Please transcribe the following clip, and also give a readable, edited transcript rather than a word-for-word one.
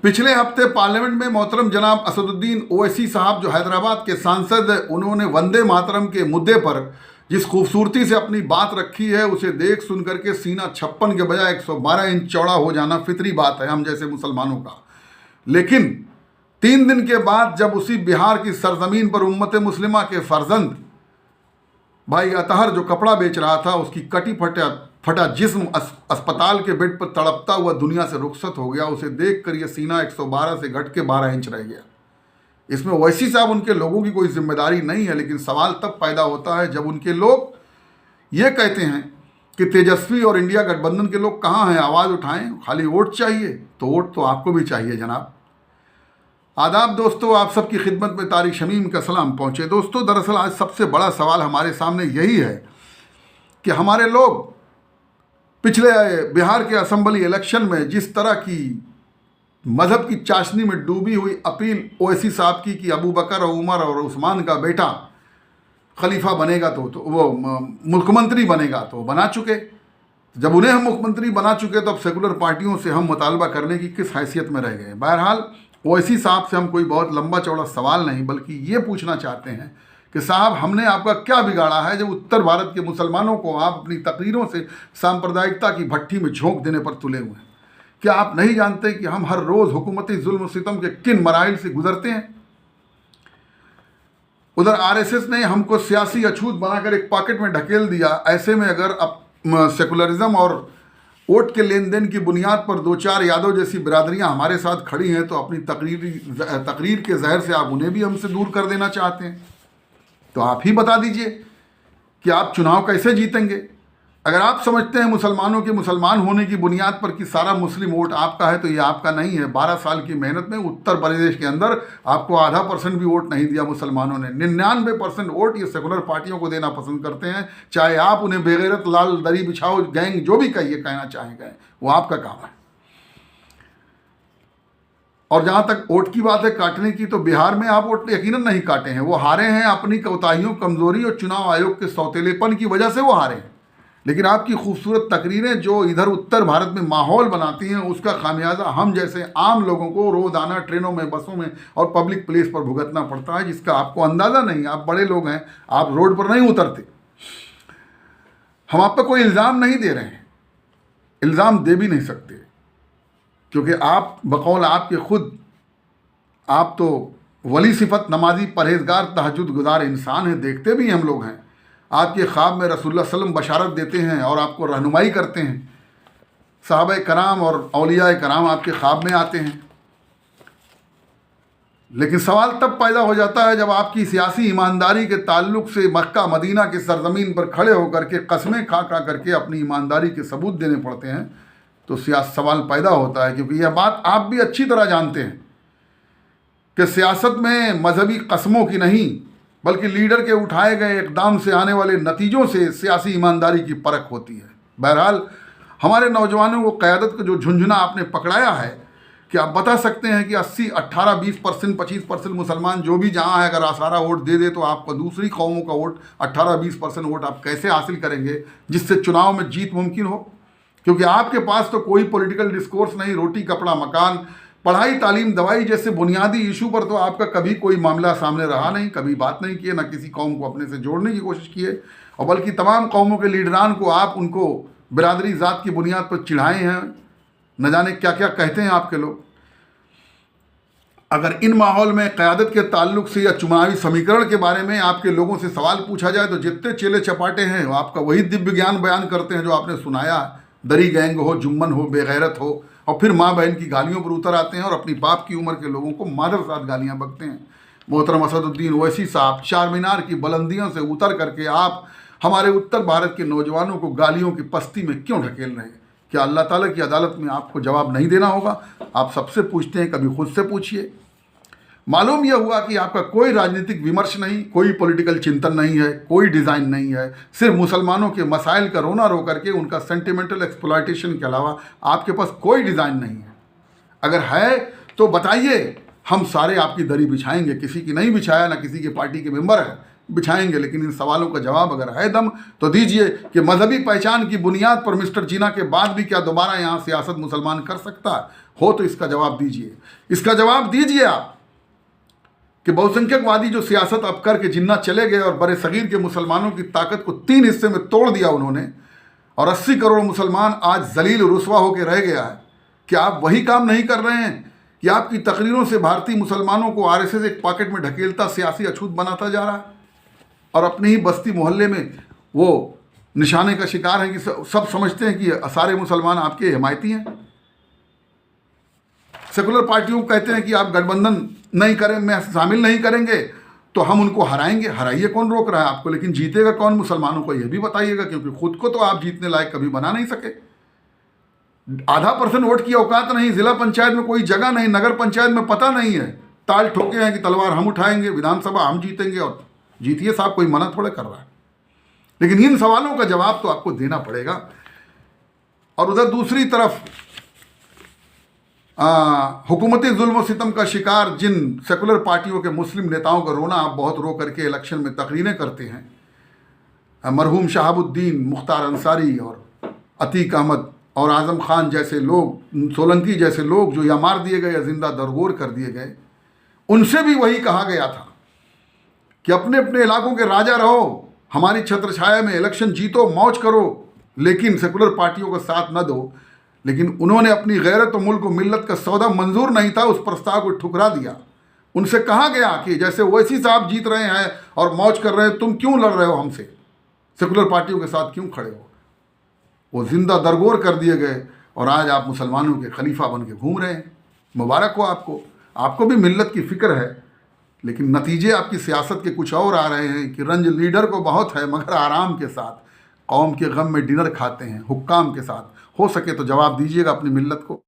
पिछले हफ्ते पार्लियामेंट में मोहतरम जनाब असदुद्दीन ओवैसी साहब जो हैदराबाद के सांसद हैं, उन्होंने वंदे मातरम के मुद्दे पर जिस खूबसूरती से अपनी बात रखी है, उसे देख सुन करके सीना 56 के बजाय 112 इंच चौड़ा हो जाना फितरी बात है हम जैसे मुसलमानों का। लेकिन 3 दिन के बाद जब उसी बिहार की सरजमीन पर उम्मत मुस्लिमा के फर्जंद भाई अतहर जो कपड़ा बेच रहा था, उसकी कटी फटा जिस्म अस्पताल के बेड पर तड़पता हुआ दुनिया से रुखसत हो गया, उसे देखकर यह सीना 112 से घट के 12 इंच रह गया। इसमें ओवैसी साहब उनके लोगों की कोई जिम्मेदारी नहीं है, लेकिन सवाल तब पैदा होता है जब उनके लोग ये कहते हैं कि तेजस्वी और इंडिया गठबंधन के लोग कहाँ हैं, आवाज़ उठाएं, खाली वोट चाहिए। तो वोट तो आपको भी चाहिए जनाब। आदाब दोस्तों, आप सबकी खिदमत में तारिक शमीम का सलाम पहुँचे। दोस्तों, दरअसल आज सबसे बड़ा सवाल हमारे सामने यही है कि हमारे लोग पिछले बिहार के असेंबली इलेक्शन में जिस तरह की मज़हब की चाशनी में डूबी हुई अपील ओवैसी साहब की कि अबू बकर और उमर और उस्मान का बेटा खलीफा बनेगा तो वो मुख्यमंत्री बनेगा, तो बना चुके। जब उन्हें हम मुख्यमंत्री बना चुके तो अब सेकुलर पार्टियों से हम मुतालबा करने की किस हैसियत में रह गए। बहरहाल ओवैसी साहब से हम कोई बहुत लंबा चौड़ा सवाल नहीं, बल्कि ये पूछना चाहते हैं कि साहब, हमने आपका क्या बिगाड़ा है जब उत्तर भारत के मुसलमानों को आप अपनी तकरीरों से सांप्रदायिकता की भट्टी में झोंक देने पर तुले हुए हैं? क्या आप नहीं जानते कि हम हर रोज़ हुकूमती जुल्म सितम के किन मराइल से गुजरते हैं? उधर आरएसएस ने हमको सियासी अछूत बनाकर एक पॉकेट में ढकेल दिया। ऐसे में अगर अब सेकुलरिज्म और वोट के लेन देन की बुनियाद पर 2-4 यादव जैसी बिरादरियां हमारे साथ खड़ी हैं, तो अपनी तकरीर के जहर से आप उन्हें भी हमसे दूर कर देना चाहते हैं। तो आप ही बता दीजिए कि आप चुनाव कैसे जीतेंगे। अगर आप समझते हैं मुसलमानों के मुसलमान होने की बुनियाद पर कि सारा मुस्लिम वोट आपका है, तो ये आपका नहीं है। 12 साल की मेहनत में उत्तर प्रदेश के अंदर आपको आधा % भी वोट नहीं दिया मुसलमानों ने। 99% वोट ये सेकुलर पार्टियों को देना पसंद करते हैं, चाहे आप उन्हें बेगैरत, लाल दरी बिछाओ, गैंग, जो भी कहना चाहेंगे, वो आपका काम है। और जहाँ तक वोट की बात है काटने की, तो बिहार में आप वोट यकीनन नहीं काटे हैं। वो हारे हैं अपनी कोताहियों, कमजोरी और चुनाव आयोग के सौतेलेपन की वजह से वो हारे हैं। लेकिन आपकी खूबसूरत तकरीरें जो इधर उत्तर भारत में माहौल बनाती हैं, उसका खामियाजा हम जैसे आम लोगों को रोज़ाना ट्रेनों में, बसों में और पब्लिक प्लेस पर भुगतना पड़ता है, जिसका आपको अंदाज़ा नहीं। आप बड़े लोग हैं, आप रोड पर नहीं उतरते। हम आप पर कोई इल्ज़ाम नहीं दे रहे हैं, इल्ज़ाम दे भी नहीं सकते, क्योंकि आप बकौल आपके खुद, आप तो वली सिफत, नमाजी, परहेजगार, तहज्जुद गुजार इंसान हैं। देखते भी हम लोग हैं, आपके ख्वाब में रसूलुल्लाह सल्लल्लाहु अलैहि वसल्लम बशारत देते हैं और आपको रहनुमाई करते हैं। सहाबा कराम और औलिया कराम आपके ख्वाब में आते हैं। लेकिन सवाल तब पैदा हो जाता है जब आपकी सियासी ईमानदारी के ताल्लुक से मक्का मदीना की सरजमीन पर खड़े होकर के कस्में खा करके अपनी ईमानदारी के सबूत देने पड़ते हैं, तो सवाल पैदा होता है। क्योंकि यह बात आप भी अच्छी तरह जानते हैं कि सियासत में मजहबी कस्मों की नहीं, बल्कि लीडर के उठाए गए इक़दाम से आने वाले नतीजों से सियासी ईमानदारी की परख होती है। बहरहाल हमारे नौजवानों को क़यादत का जो झुंझुना आपने पकड़ाया है कि आप बता सकते हैं कि 80, 18, 20%, 25% मुसलमान जो भी जहाँ है, अगर आसारा वोट दे दे तो आपको दूसरी कौमों का वोट 18-20% वोट आप कैसे हासिल करेंगे जिससे चुनाव में जीत मुमकिन हो? क्योंकि आपके पास तो कोई पॉलिटिकल डिस्कोर्स नहीं, रोटी कपड़ा मकान, पढ़ाई तालीम दवाई जैसे बुनियादी इशू पर तो आपका कभी कोई मामला सामने रहा नहीं, कभी बात नहीं किए, ना किसी कौम को अपने से जोड़ने की कोशिश किए, और बल्कि तमाम कौमों के लीडरान को आप उनको बिरादरी ज़ात की बुनियाद पर चिढ़ाए हैं। न जाने क्या क्या कहते हैं आपके लोग। अगर इन माहौल में क़यादत के ताल्लुक से या चुनावी समीकरण के बारे में आपके लोगों से सवाल पूछा जाए, तो जितने चेले चपाटे हैं वो आपका वही दिव्य ज्ञान बयान करते हैं जो आपने सुनाया। दरी गैंग हो, जुम्मन हो, बेगैरत हो, और फिर माँ बहन की गालियों पर उतर आते हैं और अपनी बाप की उम्र के लोगों को मादर साथ गालियाँ बकते हैं। मोहतरम असदुद्दीन ओवैसी साहब, चारमीनार की बुलंदियों से उतर करके आप हमारे उत्तर भारत के नौजवानों को गालियों की पस्ती में क्यों ढकेल रहे हैं? क्या अल्लाह ताला की अदालत में आपको जवाब नहीं देना होगा? आप सबसे पूछते हैं, कभी खुद से पूछिए। मालूम यह हुआ कि आपका कोई राजनीतिक विमर्श नहीं, कोई पॉलिटिकल चिंतन नहीं है, कोई डिज़ाइन नहीं है। सिर्फ मुसलमानों के मसाइल का रोना रो करके उनका सेंटिमेंटल एक्सप्लॉयटेशन के अलावा आपके पास कोई डिज़ाइन नहीं है। अगर है तो बताइए, हम सारे आपकी दरी बिछाएंगे। किसी की नहीं बिछाया, ना किसी की पार्टी के मेंबर है, बिछाएंगे, लेकिन इन सवालों का जवाब अगर है दम तो दीजिए कि मजहबी पहचान की बुनियाद पर मिस्टर जिन्ना के बाद भी क्या दोबारा यहाँ सियासत मुसलमान कर सकता हो, तो इसका जवाब दीजिए। इसका जवाब दीजिए आप कि बहुसंख्यकवादी जो सियासत अब करके जिन्ना चले गए और बड़े सगीर के मुसलमानों की ताकत को 3 हिस्से में तोड़ दिया उन्होंने, और 80 करोड़ मुसलमान आज जलील रुसवा होकर रह गया है। क्या आप वही काम नहीं कर रहे हैं कि आपकी तकरीरों से भारतीय मुसलमानों को आरएसएस एक पॉकेट में ढकेलता सियासी अछूत बनाता जा रहा है, और अपने ही बस्ती मोहल्ले में वो निशाने का शिकार है कि सब समझते हैं कि सारे मुसलमान आपके हिमायती हैं। सेकुलर पार्टियों को कहते हैं कि आप गठबंधन नहीं करें, में शामिल नहीं करेंगे तो हम उनको हराएंगे। हराइए, कौन रोक रहा है आपको, लेकिन जीतेगा कौन मुसलमानों को, यह भी बताइएगा, क्योंकि खुद को तो आप जीतने लायक कभी बना नहीं सके। 0.5% वोट की औकात नहीं, जिला पंचायत में कोई जगह नहीं, नगर पंचायत में पता नहीं है, ताल ठोके हैं कि तलवार हम उठाएंगे, विधानसभा हम जीतेंगे, और जीतिए साहब, कोई मना थोड़े कर रहा है। लेकिन इन सवालों का जवाब तो आपको देना पड़ेगा। और उधर दूसरी तरफ हुकूमती जुल्म और सितम का शिकार जिन सेकुलर पार्टियों के मुस्लिम नेताओं का रोना आप बहुत रो करके इलेक्शन में तकरीरें करते हैं, मरहूम शहाबुद्दीन, मुख्तार अंसारी और अतीक अहमद और आज़म खान जैसे लोग, सोलंकी जैसे लोग जो या मार दिए गए या जिंदा दरगोर कर दिए गए, उनसे भी वही कहा गया था कि अपने अपने इलाकों के राजा रहो, हमारी छत्रछाया में इलेक्शन जीतो, मौज करो, लेकिन सेकुलर पार्टियों का साथ न दो। लेकिन उन्होंने अपनी गैरत और मुल्क और मिल्लत का सौदा मंजूर नहीं था, उस प्रस्ताव को ठुकरा दिया। उनसे कहा गया कि जैसे ओवैसी साहब जीत रहे हैं और मौज कर रहे हैं, तुम क्यों लड़ रहे हो हमसे, सेकुलर पार्टियों के साथ क्यों खड़े हो। वो जिंदा दरगोर कर दिए गए और आज आप मुसलमानों के खलीफा बन के घूम रहे हैं। मुबारक हो आपको, आपको भी मिल्लत की फ़िक्र है, लेकिन नतीजे आपकी सियासत के कुछ और आ रहे हैं कि रंज लीडर को बहुत है मगर आराम के साथ कौम के गम में डिनर खाते हैं हुक्काम के साथ। हो सके तो जवाब दीजिएगा अपनी मिल्लत को।